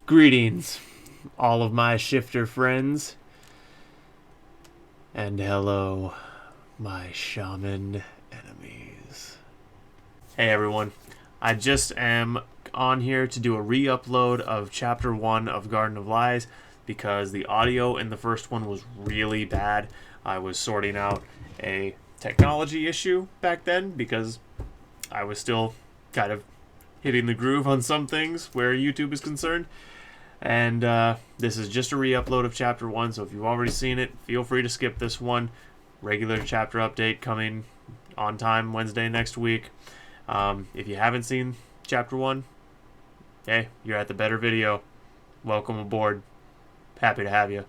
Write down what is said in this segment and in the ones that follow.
Greetings, all of my shifter friends, and hello, my shaman enemies. Hey everyone, I just am on here to do a re-upload of Chapter 1 of Garden of Lies because the audio in the first one was really bad. I was sorting out a technology issue back then because I was still kind of hitting the groove on some things where YouTube is concerned. And this is just a re-upload of Chapter 1, so if you've already seen it, feel free to skip this one. Regular chapter update coming on time Wednesday next week. If you haven't seen Chapter 1, hey, you're at the better video. Welcome aboard. Happy to have you.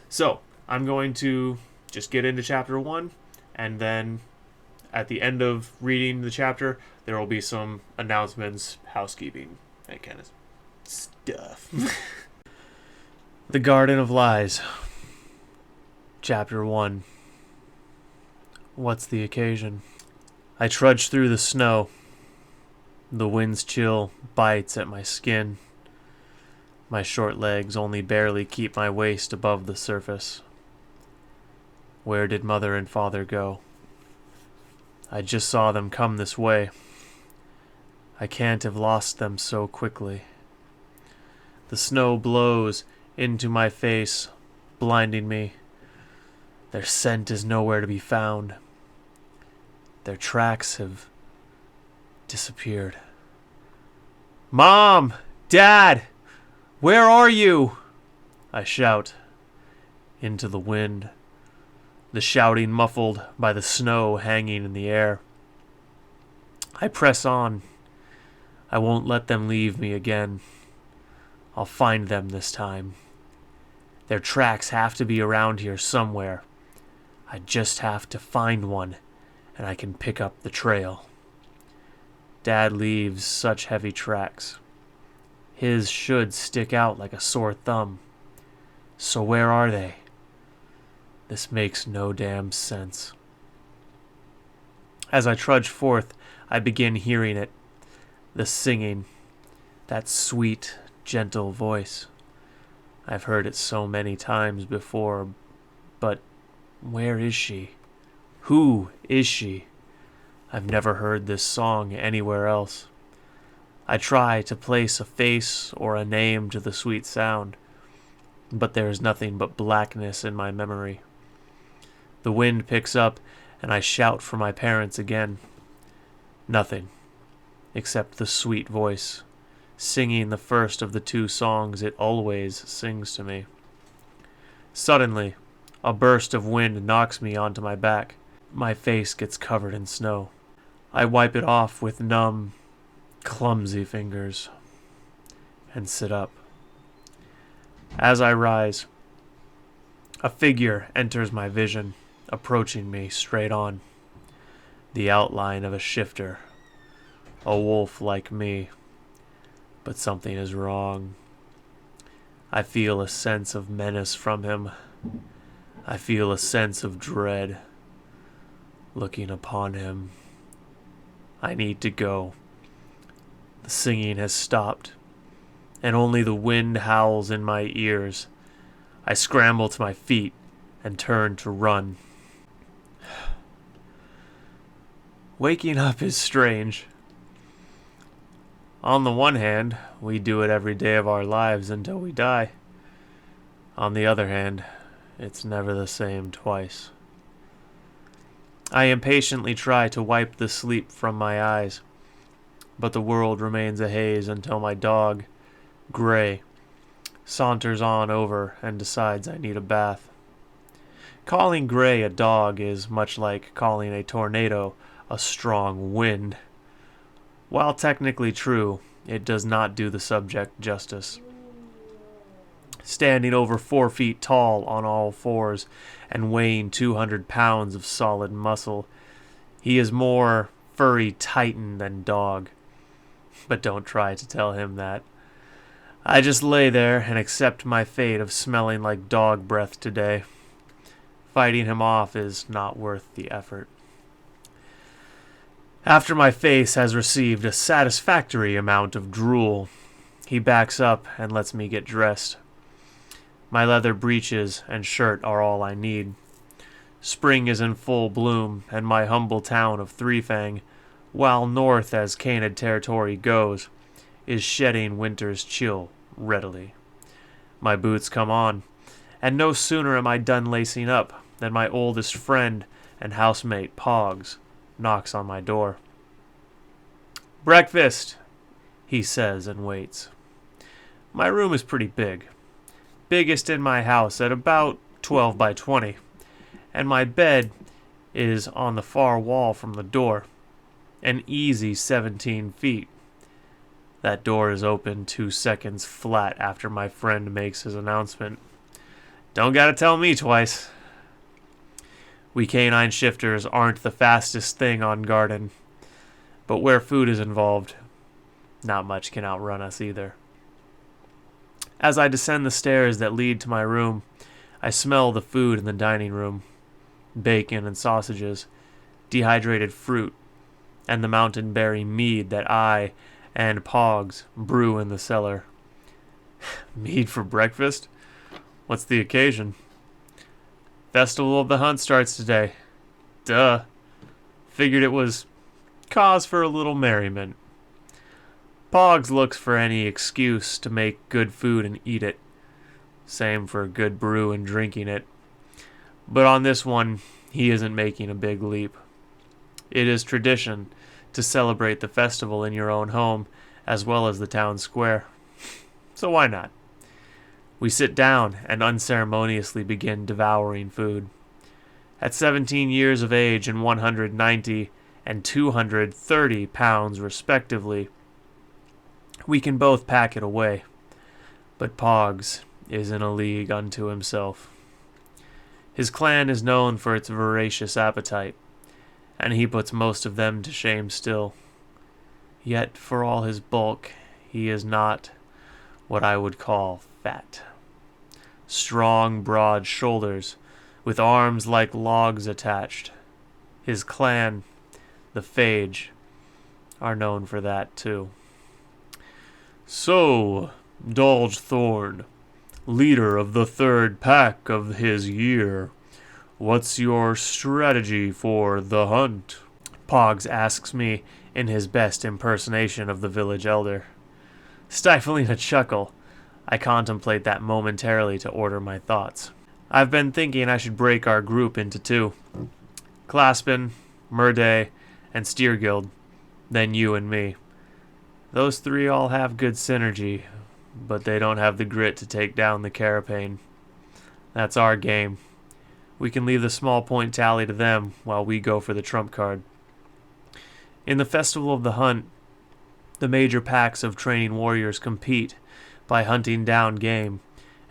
So, I'm going to just get into Chapter 1, and then at the end of reading the chapter, there will be some announcements, housekeeping, that kind of stuff. The Garden of Lies. Chapter 1. What's the occasion? I trudge through the snow. The wind's chill bites at my skin. My short legs only barely keep my waist above the surface. Where did Mother and Father go? I just saw them come this way. I can't have lost them so quickly. The snow blows into my face, blinding me. Their scent is nowhere to be found. Their tracks have disappeared. Mom! Dad! Where are you? I shout into the wind, the shouting muffled by the snow hanging in the air. I press on. I won't let them leave me again. I'll find them this time. Their tracks have to be around here somewhere. I just have to find one, and I can pick up the trail. Dad leaves such heavy tracks. His should stick out like a sore thumb. So where are they? This makes no damn sense. As I trudge forth, I begin hearing it. The singing. That sweet, gentle voice. I've heard it so many times before, but where is she? Who is she? I've never heard this song anywhere else. I try to place a face or a name to the sweet sound, but there is nothing but blackness in my memory. The wind picks up, and I shout for my parents again. Nothing, except the sweet voice, singing the first of the two songs it always sings to me. Suddenly, a burst of wind knocks me onto my back. My face gets covered in snow. I wipe it off with numb, clumsy fingers and sit up. As I rise, a figure enters my vision, approaching me straight on. The outline of a shifter, a wolf like me. But something is wrong. I feel a sense of menace from him. I feel a sense of dread looking upon him. I need to go. The singing has stopped, and only the wind howls in my ears. I scramble to my feet and turn to run. Waking up is strange. On the one hand, we do it every day of our lives until we die. On the other hand, it's never the same twice. I impatiently try to wipe the sleep from my eyes, but the world remains a haze until my dog, Gray, saunters on over and decides I need a bath. Calling Gray a dog is much like calling a tornado a strong wind. While technically true, it does not do the subject justice. Standing over 4 feet tall on all fours and weighing 200 pounds of solid muscle, he is more furry titan than dog. But don't try to tell him that. I just lay there and accept my fate of smelling like dog breath today. Fighting him off is not worth the effort. After my face has received a satisfactory amount of drool, He backs up and lets me get dressed. My leather breeches and shirt are all I need. Spring is in full bloom, and my humble town of Three Fang, while north as Cait territory goes, is shedding winter's chill readily. My boots come on, and no sooner am I done lacing up than my oldest friend and housemate, Pogs, knocks on my door. "Breakfast," he says and waits. My room is pretty big. Biggest in my house at about 12 by 20, and my bed is on the far wall from the door, an easy 17 feet. That door is open 2 seconds flat after my friend makes his announcement. Don't gotta tell me twice. We canine shifters aren't the fastest thing on garden, but where food is involved, not much can outrun us either. As I descend the stairs that lead to my room, I smell the food in the dining room. Bacon and sausages, dehydrated fruit, and the mountain berry mead that I and Pogs brew in the cellar. Mead for breakfast? What's the occasion? Festival of the Hunt starts today. Duh. Figured it was cause for a little merriment. Pogs looks for any excuse to make good food and eat it. Same for good brew and drinking it. But on this one, he isn't making a big leap. It is tradition to celebrate the festival in your own home as well as the town square. So why not? We sit down and unceremoniously begin devouring food. At 17 years of age and 190 and 230 pounds respectively, we can both pack it away. But Pogs is in a league unto himself. His clan is known for its voracious appetite, and he puts most of them to shame still. Yet, for all his bulk, he is not what I would call fat. Strong, broad shoulders, with arms like logs attached. His clan, the Phage, are known for that too. So, Dolge Thorn, leader of the third pack of his year, what's your strategy for the hunt? Pogs asks me in his best impersonation of the village elder. Stifling a chuckle, I contemplate that momentarily to order my thoughts. I've been thinking I should break our group into two. Claspin, Murday, and Steerguild, then you and me. Those three all have good synergy, but they don't have the grit to take down the Carapain. That's our game. We can leave the small point tally to them while we go for the trump card. In the Festival of the Hunt, the major packs of training warriors compete by hunting down game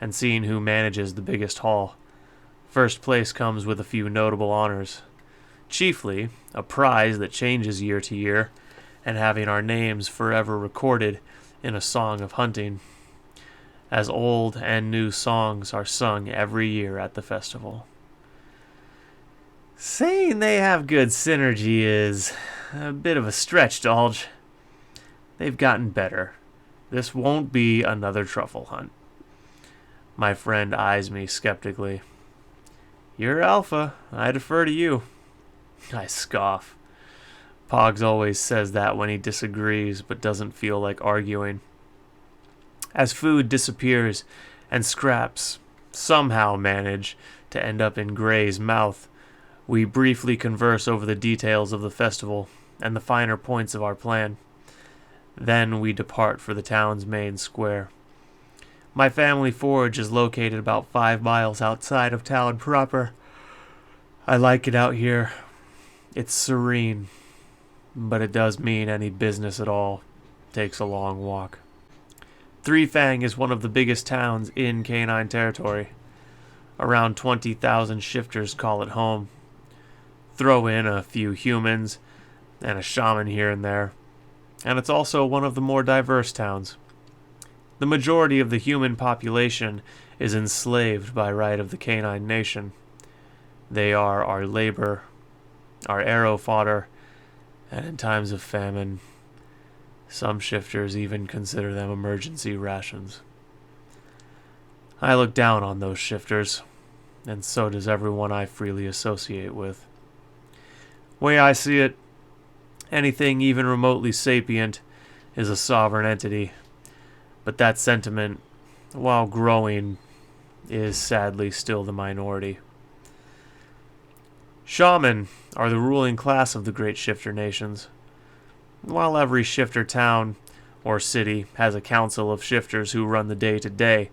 and seeing who manages the biggest haul. First place comes with a few notable honors, chiefly a prize that changes year to year, and having our names forever recorded in a song of hunting, as old and new songs are sung every year at the festival. Saying they have good synergy is a bit of a stretch, Dolge. They've gotten better. This won't be another truffle hunt. My friend eyes me skeptically. You're alpha. I defer to you. I scoff. Pogs always says that when he disagrees but doesn't feel like arguing. As food disappears and scraps somehow manage to end up in Gray's mouth, we briefly converse over the details of the festival and the finer points of our plan. Then we depart for the town's main square. My family forge is located about 5 miles outside of town proper. I like it out here. It's serene, but it does mean any business at all takes a long walk. Three Fang is one of the biggest towns in canine territory. Around 20,000 shifters call it home. Throw in a few humans and a shaman here and there, and it's also one of the more diverse towns. The majority of the human population is enslaved by right of the canine nation. They are our labor, our arrow fodder, and in times of famine, Some shifters even consider them emergency rations. I look down on those shifters, and so does everyone I freely associate with. Way I see it, anything even remotely sapient is a sovereign entity, but that sentiment, while growing, is sadly still the minority. Shaman are the ruling class of the great shifter nations. While every shifter town or city has a council of shifters who run the day-to-day,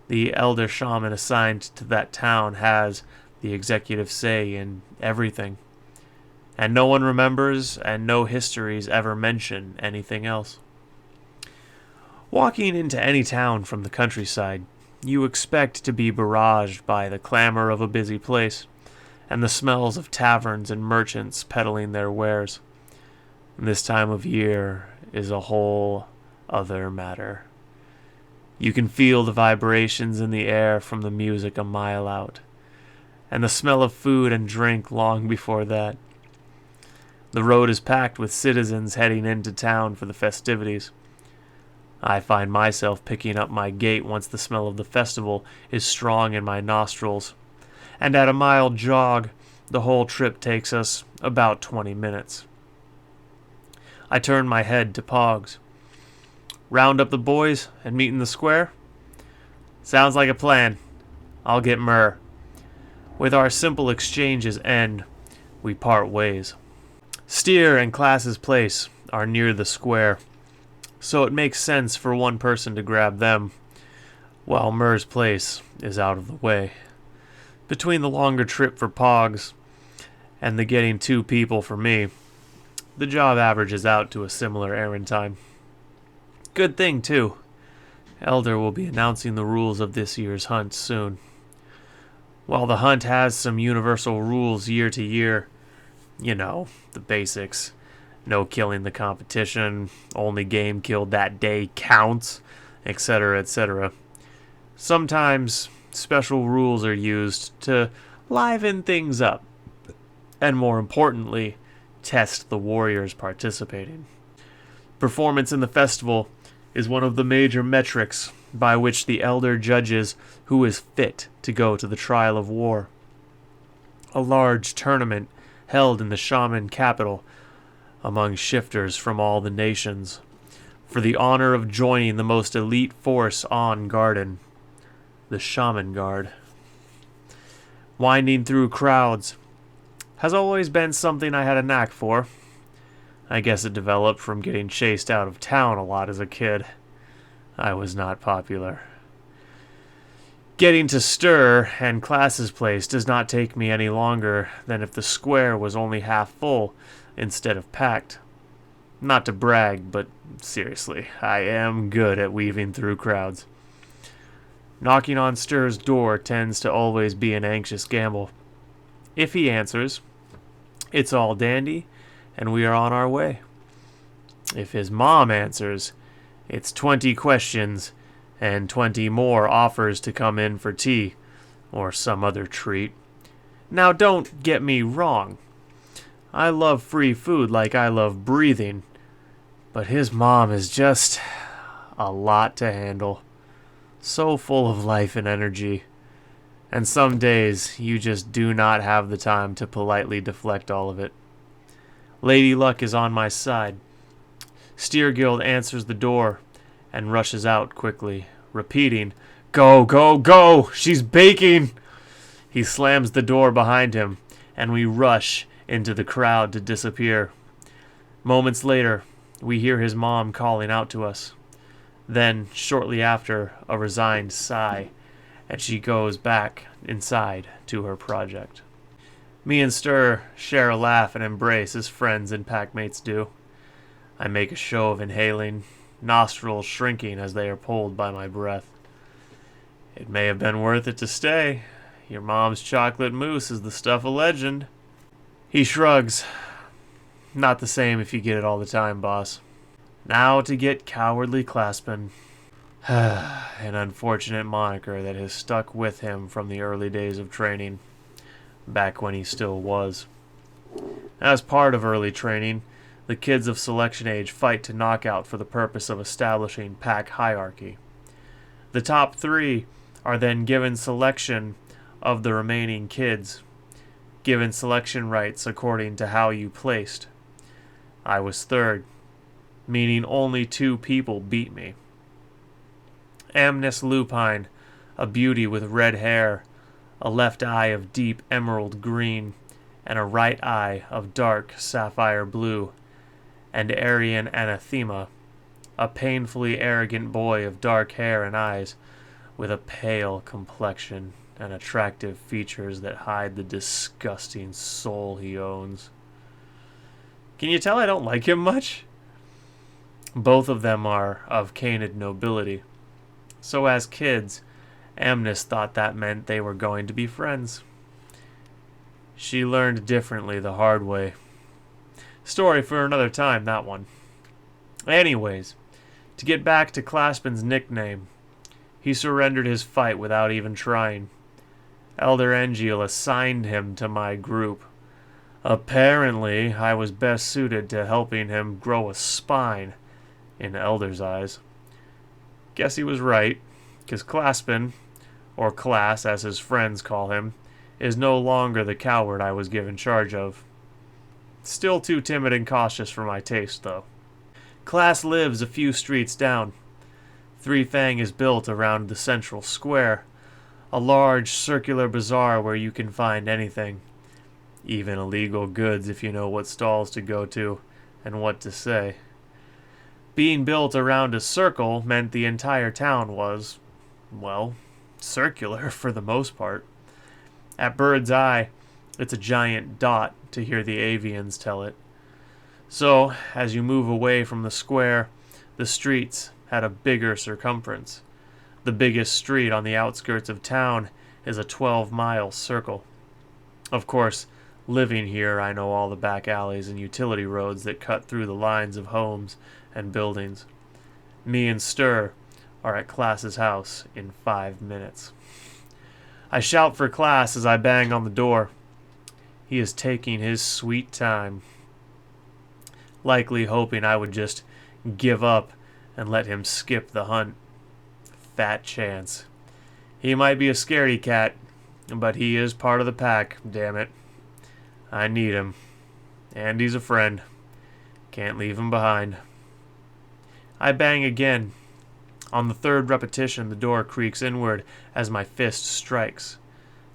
the elder shaman assigned to that town has the executive say in everything. And no one remembers, and no histories ever mention anything else. Walking into any town from the countryside, you expect to be barraged by the clamor of a busy place, and the smells of taverns and merchants peddling their wares. This time of year is a whole other matter. You can feel the vibrations in the air from the music a mile out, and the smell of food and drink long before that. The road is packed with citizens heading into town for the festivities. I find myself picking up my gait once the smell of the festival is strong in my nostrils, and at a mild jog, the whole trip takes us about 20 minutes. I turn my head to Pogs. Round up the boys and meet in the square? Sounds like a plan. I'll get Myrrh. With our simple exchanges end, we part ways. Steer and Class's place are near the square, so it makes sense for one person to grab them, while Myrrh's place is out of the way. Between the longer trip for Pogs and the getting 2 people for me, the job averages out to a similar errand time. Good thing, too. Elder will be announcing the rules of this year's hunt soon. While the hunt has some universal rules year to year, you know, the basics. No killing the competition, only game killed that day counts, etc., etc. Sometimes special rules are used to liven things up, and more importantly, test the warriors participating. Performance in the festival is one of the major metrics by which the elder judges who is fit to go to the trial of war. A large tournament held in the shaman capital among shifters from all the nations for the honor of joining the most elite force on Garden, the Shaman Guard. Winding through crowds has always been something I had a knack for. I guess it developed from getting chased out of town a lot as a kid. I was not popular. Getting to Stir and Class's place does not take me any longer than if the square was only half full instead of packed. Not to brag, but seriously, I am good at weaving through crowds. Knocking on Stir's door tends to always be an anxious gamble. If he answers, it's all dandy, and we are on our way. If his mom answers, it's 20 questions and 20 more offers to come in for tea or some other treat. Now don't get me wrong. I love free food like I love breathing, but his mom is just a lot to handle. So full of life and energy. And some days you just do not have the time to politely deflect all of it. Lady Luck is on my side. Steergild answers the door and rushes out quickly, repeating, "Go, go, go! She's baking!" He slams the door behind him, and we rush into the crowd to disappear. Moments later, we hear his mom calling out to us. Then, shortly after, a resigned sigh, and she goes back inside to her project. Me and Stir share a laugh and embrace as friends and packmates do. I make a show of inhaling, nostrils shrinking as they are pulled by my breath. It may have been worth it to stay. Your mom's chocolate mousse is the stuff of legend. He shrugs. Not the same if you get it all the time, boss. Now to get Cowardly Claspin'. An unfortunate moniker that has stuck with him from the early days of training, back when he still was. As part of early training, The kids of selection age fight to knockout for the purpose of establishing pack hierarchy. The top 3 are then given selection of the remaining kids, given selection rights according to how you placed. I was 3rd, meaning only 2 people beat me. Amnis lupine, a beauty with red hair, a left eye of deep emerald green, and a right eye of dark sapphire blue, and Aryan anathema, a painfully arrogant boy of dark hair and eyes, with a pale complexion and attractive features that hide the disgusting soul he owns. Can you tell I don't like him much? Both of them are of Cainid nobility. So as kids, Amnis thought that meant they were going to be friends. She learned differently the hard way. Story for another time, that one. Anyways, to get back to Claspin's nickname, he surrendered his fight without even trying. Elder Engiel assigned him to my group. Apparently, I was best suited to helping him grow a spine, in Elder's eyes. Guess he was right, because Claspin, or Class as his friends call him, is no longer the coward I was given charge of. Still too timid and cautious for my taste, though. Class lives a few streets down. Three Fang is built around the central square, a large circular bazaar where you can find anything, even illegal goods if you know what stalls to go to and what to say. Being built around a circle meant the entire town was, well, circular for the most part. At bird's eye, it's a giant dot to hear the avians tell it. So, as you move away from the square, the streets had a bigger circumference. The biggest street on the outskirts of town is a 12-mile circle. Of course, living here, I know all the back alleys and utility roads that cut through the lines of homes and buildings. Me and Stir are at Class's house in 5 minutes. I shout for Class as I bang on the door. He is taking his sweet time, likely hoping I would just give up and let him skip the hunt. Fat chance. He might be a scaredy cat, but he is part of the pack, damn it. I need him. And he's a friend. Can't leave him behind. I bang again. On the 3rd repetition, the door creaks inward as my fist strikes.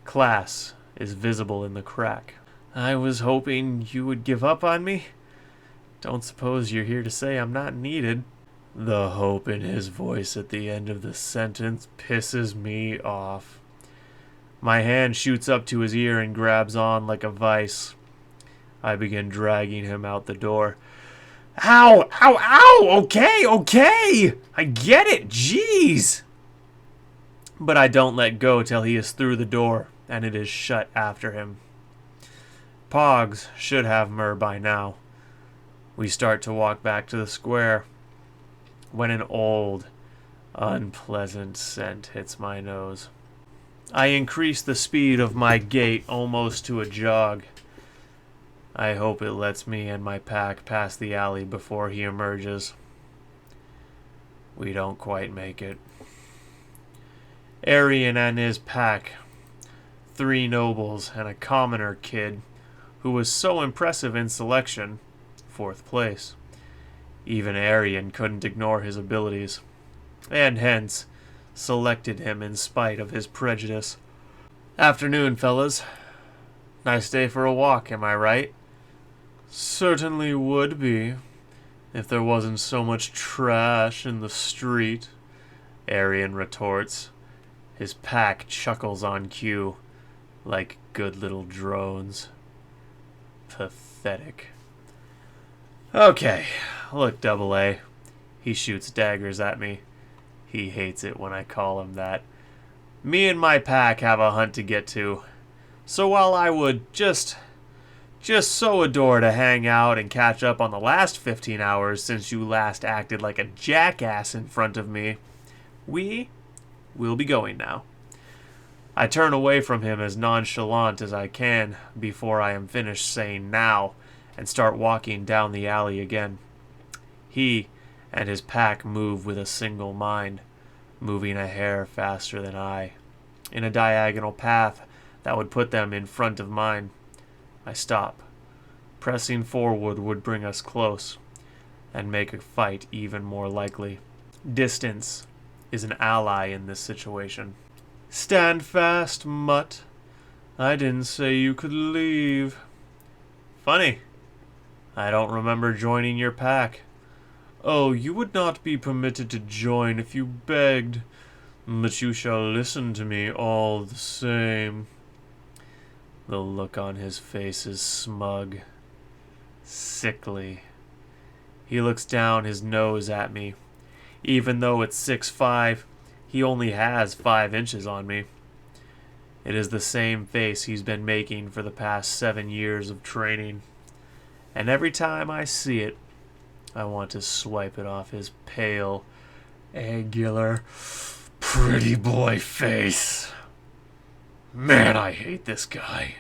Class is visible in the crack. I was hoping you would give up on me. Don't suppose you're here to say I'm not needed. The hope in his voice at the end of the sentence pisses me off. My hand shoots up to his ear and grabs on like a vice. I begin dragging him out the door. Ow! Ow! Ow! Okay! I get it! Jeez! But I don't let go till he is through the door, and it is shut after him. Pogs should have Myrrh by now. We start to walk back to the square, when an old, unpleasant scent hits my nose. I increase the speed of my gait almost to a jog. I hope it lets me and my pack pass the alley before he emerges. We don't quite make it. Aryan and his pack, 3 nobles and a commoner kid, who was so impressive in selection, 4th place. Even Aryan couldn't ignore his abilities, and hence selected him in spite of his prejudice. Afternoon, fellas. Nice day for a walk, am I right? Certainly would be, if there wasn't so much trash in the street, Aryan retorts. His pack chuckles on cue, like good little drones. Pathetic. Okay, look, Double A. He shoots daggers at me. He hates it when I call him that. Me and my pack have a hunt to get to. So while I would just so adore to hang out and catch up on the last 15 hours since you last acted like a jackass in front of me, we will be going now. I turn away from him as nonchalant as I can before I am finished saying now, and start walking down the alley again. He and his pack move with a single mind, moving a hair faster than I, in a diagonal path that would put them in front of mine. I stop. Pressing forward would bring us close, and make a fight even more likely. Distance is an ally in this situation. Stand fast, mutt. I didn't say you could leave. Funny. I don't remember joining your pack. Oh, you would not be permitted to join if you begged, but you shall listen to me all the same. The look on his face is smug, sickly. He looks down his nose at me. Even though it's 6'5", he only has 5 inches on me. It is the same face he's been making for the past 7 years of training. And every time I see it, I want to swipe it off his pale, angular, pretty boy face. Man, I hate this guy.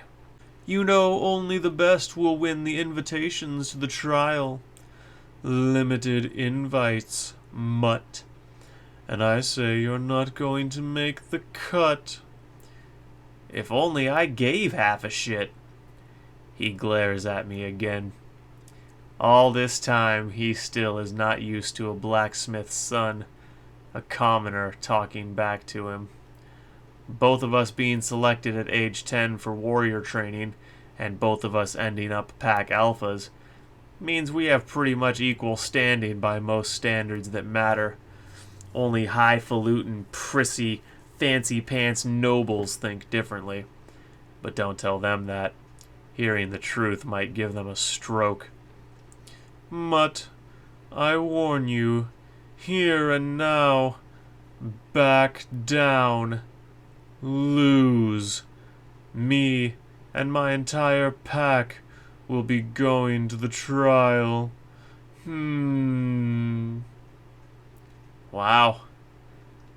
You know, only the best will win the invitations to the trial. Limited invites, mutt. And I say you're not going to make the cut. If only I gave half a shit. He glares at me again. All this time, he still is not used to a blacksmith's son, a commoner talking back to him. Both of us being selected at age 10 for warrior training, and both of us ending up pack alphas, means we have pretty much equal standing by most standards that matter. Only highfalutin, prissy, fancy-pants nobles think differently. But don't tell them that. Hearing the truth might give them a stroke. Mutt, I warn you, here and now, back down. Lose. Me and my entire pack will be going to the trial. Wow.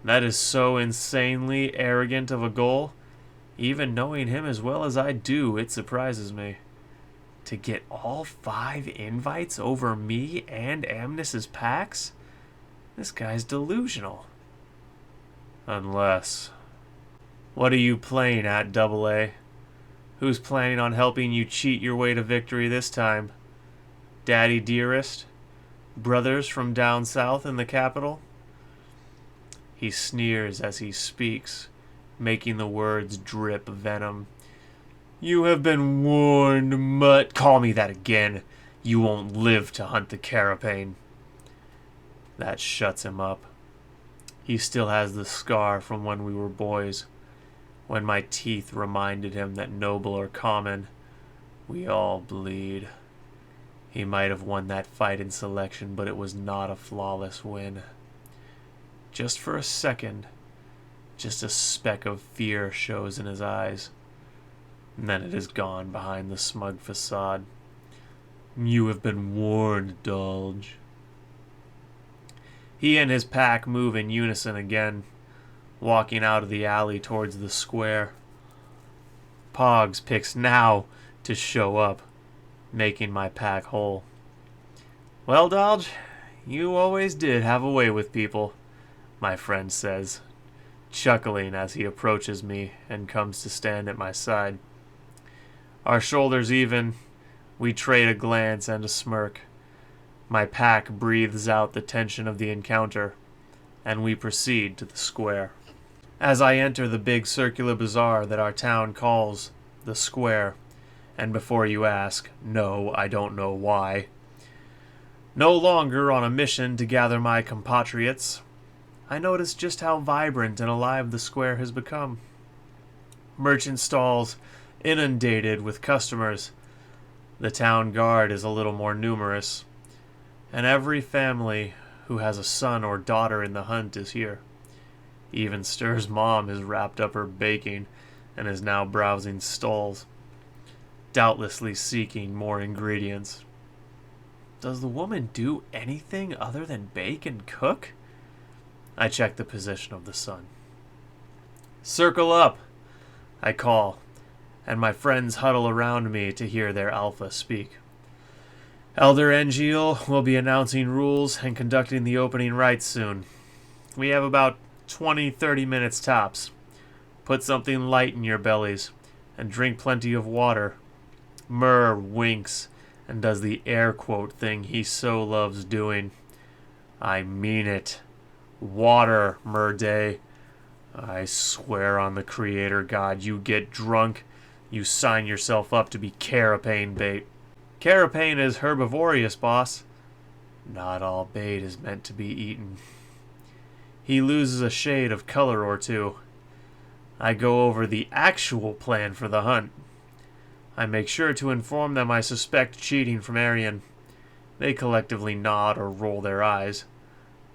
That is so insanely arrogant of a goal. Even knowing him as well as I do, it surprises me. To get all 5 invites over me and Amnes's packs? This guy's delusional. Unless... What are you playing at, AA? Who's planning on helping you cheat your way to victory this time? Daddy Dearest? Brothers from down south in the capital? He sneers as he speaks, making the words drip venom. You have been warned, mutt. Call me that again. You won't live to hunt the carapain. That shuts him up. He still has the scar from when we were boys, when my teeth reminded him that noble or common, we all bleed. He might have won that fight in selection, but it was not a flawless win. Just for a second, just a speck of fear shows in his eyes. And then it is gone behind the smug facade. You have been warned, Dulge. He and his pack move in unison again, walking out of the alley towards the square. Pogs picks now to show up, making my pack whole. Well, Dodge, you always did have a way with people, my friend says, chuckling as he approaches me and comes to stand at my side. Our shoulders even, we trade a glance and a smirk. My pack breathes out the tension of the encounter, and we proceed to the square. As I enter the big circular bazaar that our town calls the square, and before you ask, no, I don't know why. No longer on a mission to gather my compatriots, I notice just how vibrant and alive the square has become. Merchant stalls inundated with customers. The town guard is a little more numerous, and every family who has a son or daughter in the hunt is here. Even Stir's mom has wrapped up her baking and is now browsing stalls, doubtlessly seeking more ingredients. Does the woman do anything other than bake and cook? I check the position of the sun. Circle up, I call, and my friends huddle around me to hear their alpha speak. Elder Engiel will be announcing rules and conducting the opening rites soon. We have about 20-30 minutes tops. Put something light in your bellies, and drink plenty of water. Myrrh winks and does the air quote thing he so loves doing. I mean it. Water, Myrday. I swear on the Creator God, you get drunk, you sign yourself up to be Carapain bait. Carapain is herbivorous, boss. Not all bait is meant to be eaten. He loses a shade of color or two. I go over the actual plan for the hunt. I make sure to inform them I suspect cheating from Arian. They collectively nod or roll their eyes.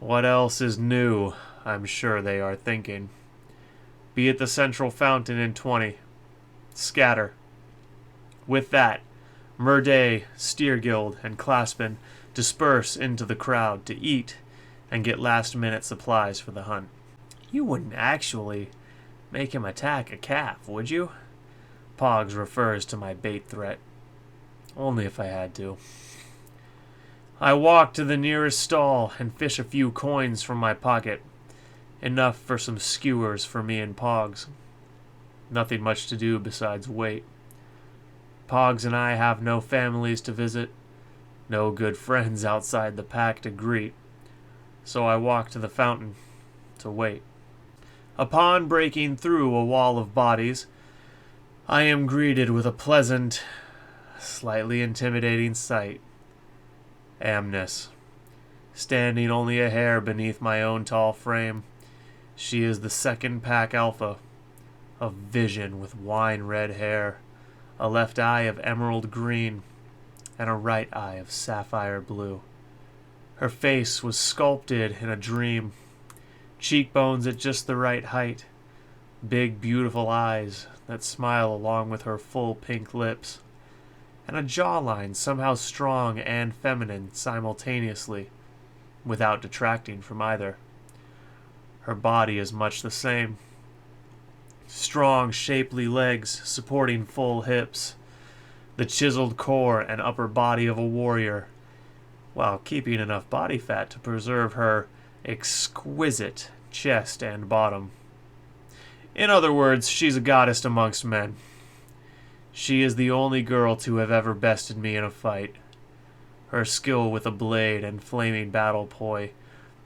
What else is new? I'm sure they are thinking. Be at the central fountain in 20. Scatter. With that, Myrday, Steergild, and Claspin disperse into the crowd to eat and get last-minute supplies for the hunt. You wouldn't actually make him attack a calf, would you? Pogs refers to my bait threat. Only if I had to. I walk to the nearest stall and fish a few coins from my pocket. Enough for some skewers for me and Pogs. Nothing much to do besides wait. Pogs and I have no families to visit, no good friends outside the pack to greet, so I walk to the fountain to wait. Upon breaking through a wall of bodies, I am greeted with a pleasant, slightly intimidating sight. Amnes, standing only a hair beneath my own tall frame. She is the second pack alpha, a vision with wine-red hair, a left eye of emerald green, and a right eye of sapphire blue. Her face was sculpted in a dream, cheekbones at just the right height, big beautiful eyes that smile along with her full pink lips, and a jawline somehow strong and feminine simultaneously, without detracting from either. Her body is much the same. Strong, shapely legs supporting full hips, the chiseled core and upper body of a warrior, while keeping enough body fat to preserve her exquisite chest and bottom. In other words, she's a goddess amongst men. She is the only girl to have ever bested me in a fight. Her skill with a blade and flaming battle poi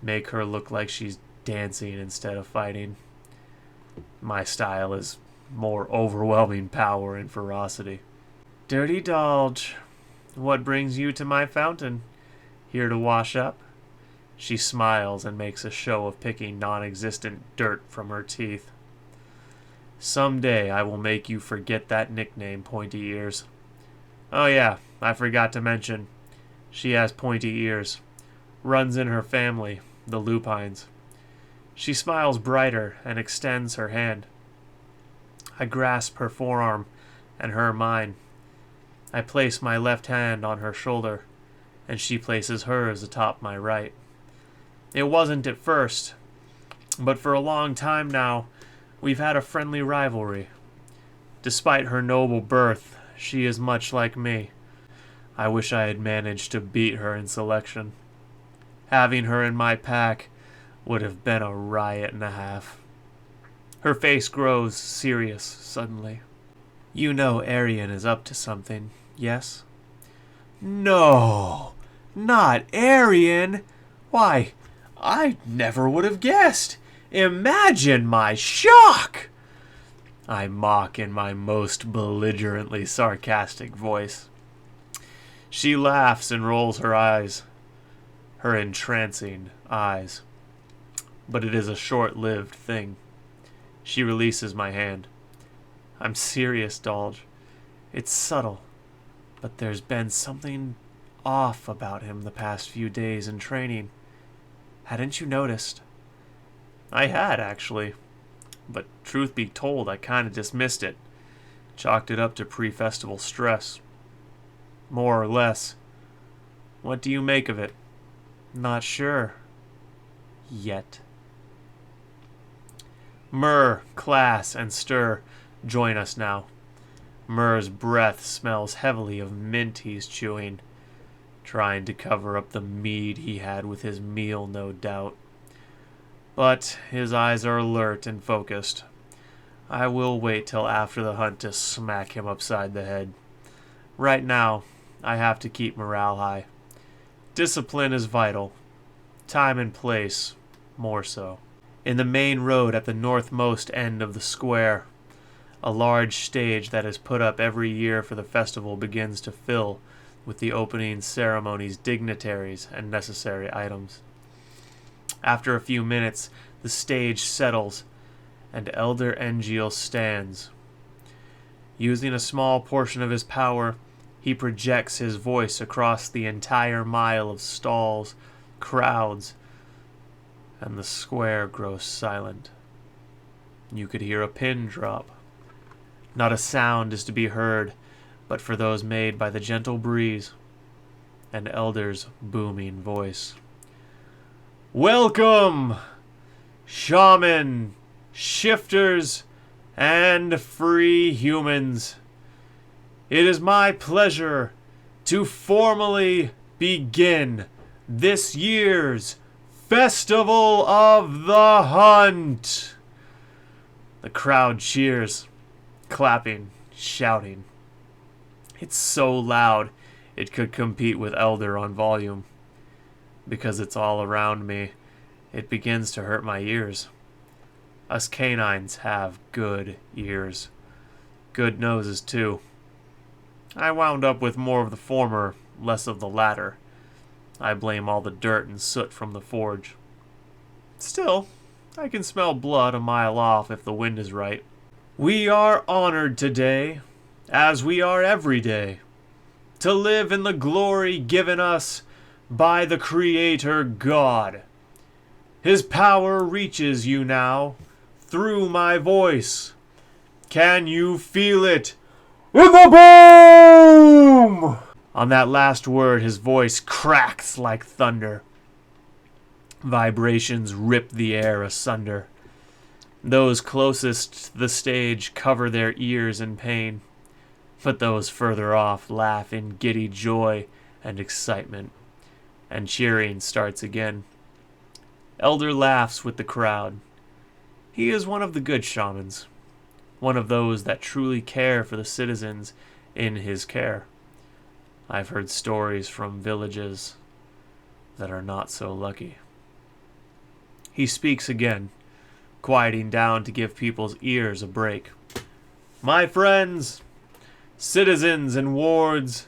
make her look like she's dancing instead of fighting. My style is more overwhelming power and ferocity. Dirty Dolge, what brings you to my fountain? Here to wash up? She smiles and makes a show of picking non-existent dirt from her teeth. Someday I will make you forget that nickname, Pointy Ears. Oh yeah, I forgot to mention. She has pointy ears. Runs in her family, the lupines. She smiles brighter and extends her hand. I grasp her forearm and her mine. I place my left hand on her shoulder, and she places hers atop my right. It wasn't at first, but for a long time now, we've had a friendly rivalry. Despite her noble birth, she is much like me. I wish I had managed to beat her in selection. Having her in my pack would have been a riot and a half. Her face grows serious suddenly. You know Arian is up to something, yes? No, not Arian. Why, I never would have guessed. Imagine my shock! I mock in my most belligerently sarcastic voice. She laughs and rolls her eyes, her entrancing eyes. But it is a short-lived thing. She releases my hand. I'm serious, Dolge. It's subtle, but there's been something off about him the past few days in training. Hadn't you noticed? I had, actually. But truth be told, I kind of dismissed it. Chalked it up to pre-festival stress. More or less. What do you make of it? Not sure. Yet. Myrrh, Class, and Stir join us now. Myrrh's breath smells heavily of mint he's chewing. trying to cover up the mead he had with his meal, no doubt. But his eyes are alert and focused. I will wait till after the hunt to smack him upside the head. Right now, I have to keep morale high. Discipline is vital. Time and place, more so. In the main road at the northmost end of the square, a large stage that is put up every year for the festival begins to fill with the opening ceremony's dignitaries and necessary items. After a few minutes, the stage settles, and Elder Engiel stands. Using a small portion of his power, he projects his voice across the entire mile of stalls, crowds, and the square grows silent. You could hear a pin drop. Not a sound is to be heard, but for those made by the gentle breeze and Elder's booming voice. Welcome, shaman, shifters, and free humans. It is my pleasure to formally begin this year's Festival of the Hunt. The crowd cheers, clapping, shouting. It's so loud it could compete with Elder on volume. Because it's all around me, it begins to hurt my ears. Us canines have good ears. Good noses, too. I wound up with more of the former, less of the latter. I blame all the dirt and soot from the forge. Still, I can smell blood a mile off if the wind is right. We are honored today, as we are every day, to live in the glory given us by the Creator God. His power reaches you now through my voice. Can you feel it? In the boom! On that last word, his voice cracks like thunder. Vibrations rip the air asunder. Those closest to the stage cover their ears in pain, but those further off laugh in giddy joy and excitement, and cheering starts again. Elder laughs with the crowd. He is one of the good shamans, one of those that truly care for the citizens in his care. I've heard stories from villages that are not so lucky. He speaks again, quieting down to give people's ears a break. My friends, citizens and wards,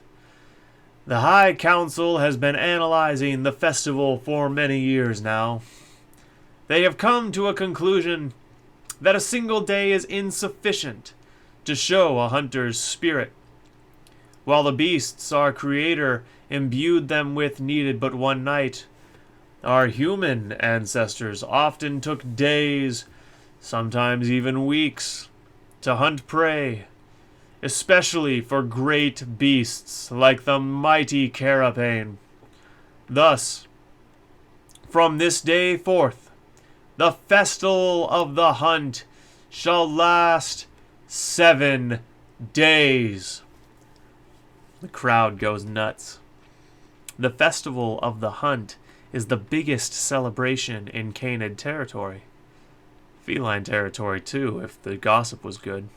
the High Council has been analyzing the festival for many years now. They have come to a conclusion that a single day is insufficient to show a hunter's spirit. While the beasts our Creator imbued them with needed but one night, our human ancestors often took days, sometimes even weeks, to hunt prey, especially for great beasts like the mighty carapain. Thus, from this day forth, the Festival of the Hunt shall last 7 days. The crowd goes nuts. The Festival of the Hunt is the biggest celebration in canid territory. Feline territory, too, if the gossip was good.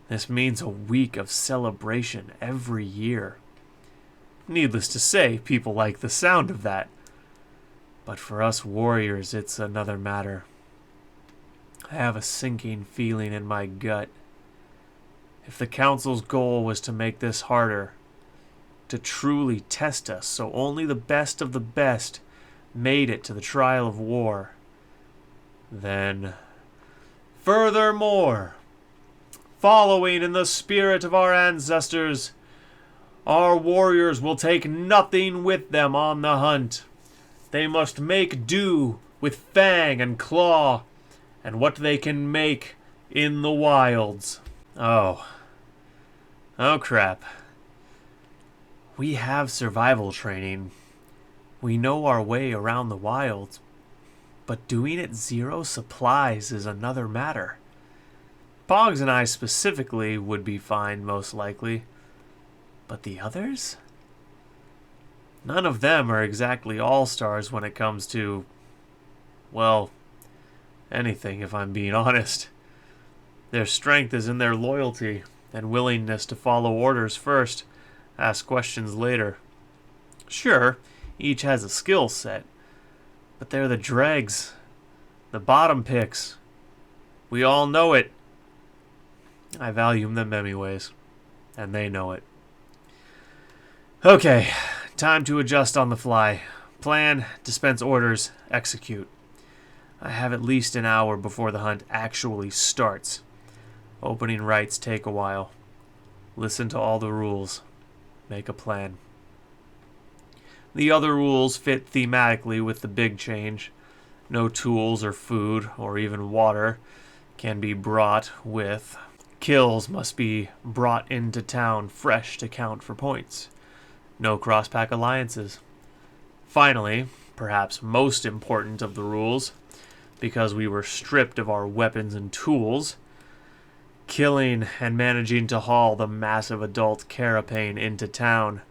This means a week of celebration every year. Needless to say, people like the sound of that. But for us warriors, it's another matter. I have a sinking feeling in my gut. If the Council's goal was to make this harder, to truly test us so only the best of the best made it to the trial of war, then, furthermore, following in the spirit of our ancestors, our warriors will take nothing with them on the hunt. They must make do with fang and claw and what they can make in the wilds. Oh crap. We have survival training. We know our way around the wilds. But doing it zero supplies is another matter. Boggs and I specifically would be fine, most likely. But the others? None of them are exactly all-stars when it comes to, well, anything, if I'm being honest. Their strength is in their loyalty and willingness to follow orders first, ask questions later. Sure, each has a skill set, but they're the dregs, the bottom picks. We all know it. I value them anyways, and they know it. Okay, time to adjust on the fly. Plan, dispense orders, execute. I have at least an hour before the hunt actually starts. Opening rights take a while. Listen to all the rules. Make a plan. The other rules fit thematically with the big change. No tools or food or even water can be brought with. Kills must be brought into town fresh to count for points. No cross-pack alliances. Finally, perhaps most important of the rules, because we were stripped of our weapons and tools, killing and managing to haul the massive adult carapace into town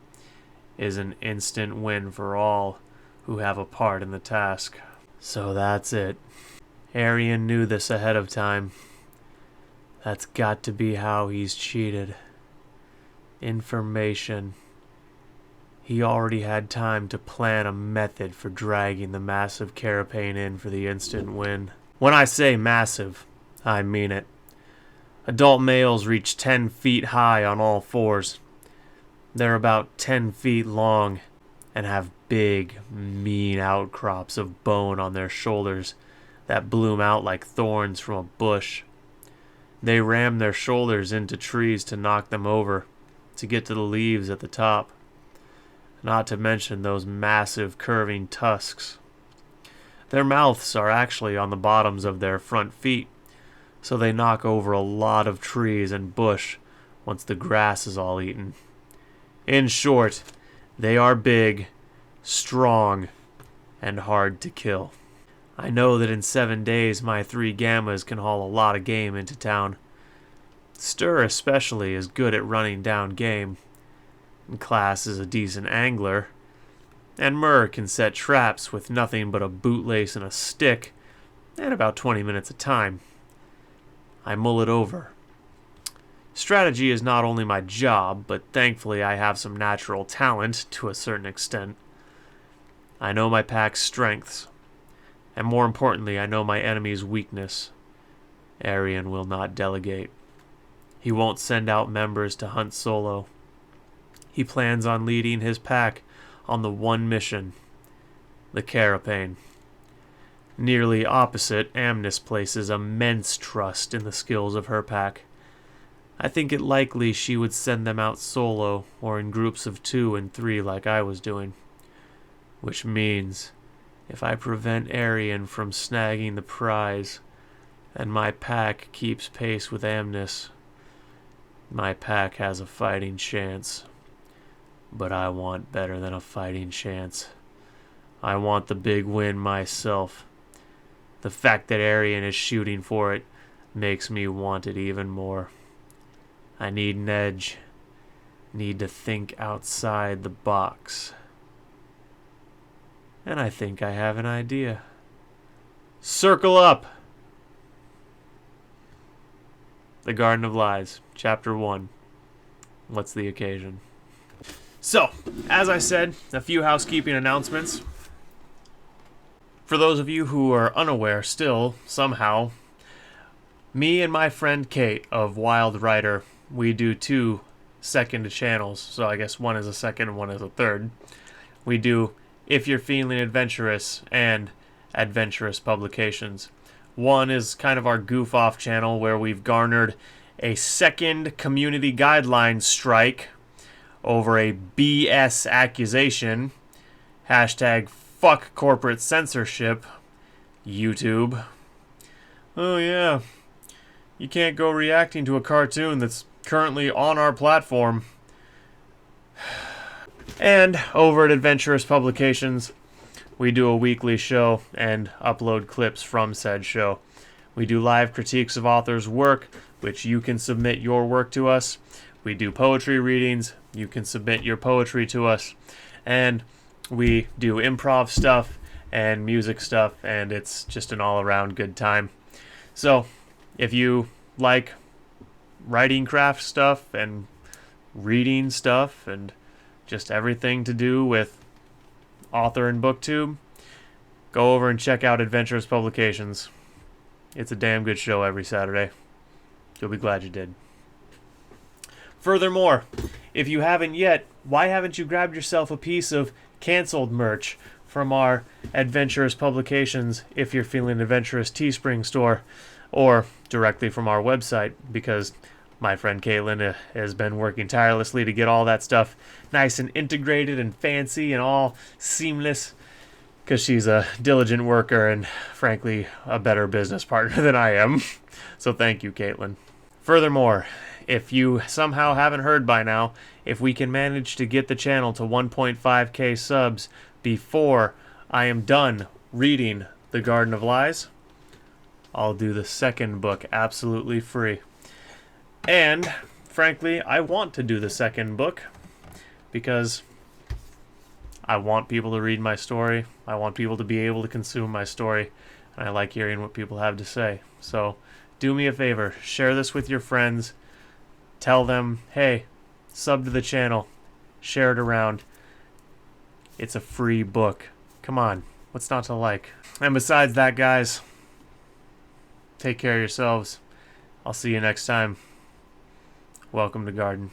is an instant win for all who have a part in the task. So that's it. Arian knew this ahead of time. That's got to be how he's cheated. Information. He already had time to plan a method for dragging the massive carapace in for the instant win. When I say massive, I mean it. Adult males reach 10 feet high on all fours. They're about 10 feet long and have big, mean outcrops of bone on their shoulders that bloom out like thorns from a bush. They ram their shoulders into trees to knock them over, to get to the leaves at the top. Not to mention those massive curving tusks. Their mouths are actually on the bottoms of their front feet, so they knock over a lot of trees and bush once the grass is all eaten. In short, they are big, strong, and hard to kill. I know that in 7 days my 3 gammas can haul a lot of game into town. Stir especially is good at running down game. Class is a decent angler. And Murr can set traps with nothing but a bootlace and a stick, and about 20 minutes of time. I mull it over. Strategy is not only my job, but thankfully I have some natural talent to a certain extent. I know my pack's strengths, and more importantly, I know my enemy's weakness. Arian will not delegate. He won't send out members to hunt solo. He plans on leading his pack on the one mission, the carapace. Nearly opposite, Amnes places immense trust in the skills of her pack. I think it likely she would send them out solo or in groups of 2 and 3 like I was doing. Which means, if I prevent Arian from snagging the prize, and my pack keeps pace with Amnes, my pack has a fighting chance. But I want better than a fighting chance. I want the big win myself. The fact that Arian is shooting for it makes me want it even more. I need an edge. Need to think outside the box. And I think I have an idea. Circle up! The Garden of Lies, Chapter 1. What's the occasion? So, as I said, a few housekeeping announcements. For those of you who are unaware still, somehow, me and my friend Cait of Wild Rider, we do 2 second channels, so I guess one is a second and one is a third. We do If You're Feeling Adventurous and Adventurous Publications. One is kind of our goof-off channel where we've garnered a second community guidelines strike over a BS accusation. Hashtag fuck corporate censorship. YouTube. Oh yeah. You can't go reacting to a cartoon that's currently on our platform. And over at Adventurous Publications, we do a weekly show and upload clips from said show. We do live critiques of authors' work, which you can submit your work to us. We do poetry readings. You can submit your poetry to us. And We do improv stuff and music stuff, and it's just an all-around good time. So, if you like writing craft stuff and reading stuff and just everything to do with author and booktube, go over and check out Adventurous Publications. It's a damn good show every Saturday. You'll be glad you did. Furthermore, if you haven't yet, why haven't you grabbed yourself a piece of canceled merch from our Adventurous Publications if you're feeling adventurous Teespring store, or directly from our website, because my friend Caitlin has been working tirelessly to get all that stuff nice and integrated and fancy and all seamless, because she's a diligent worker and, frankly, a better business partner than I am. So thank you, Caitlin. Furthermore, if you somehow haven't heard by now, if we can manage to get the channel to 1.5k subs before I am done reading The Garden of Lies, I'll do the second book absolutely free. And, frankly, I want to do the second book because I want people to read my story. I want people to be able to consume my story. And I like hearing what people have to say. So, do me a favor. Share this with your friends. Tell them, hey, sub to the channel. Share it around. It's a free book. Come on. What's not to like? And besides that, guys, take care of yourselves. I'll see you next time. Welcome to Garden.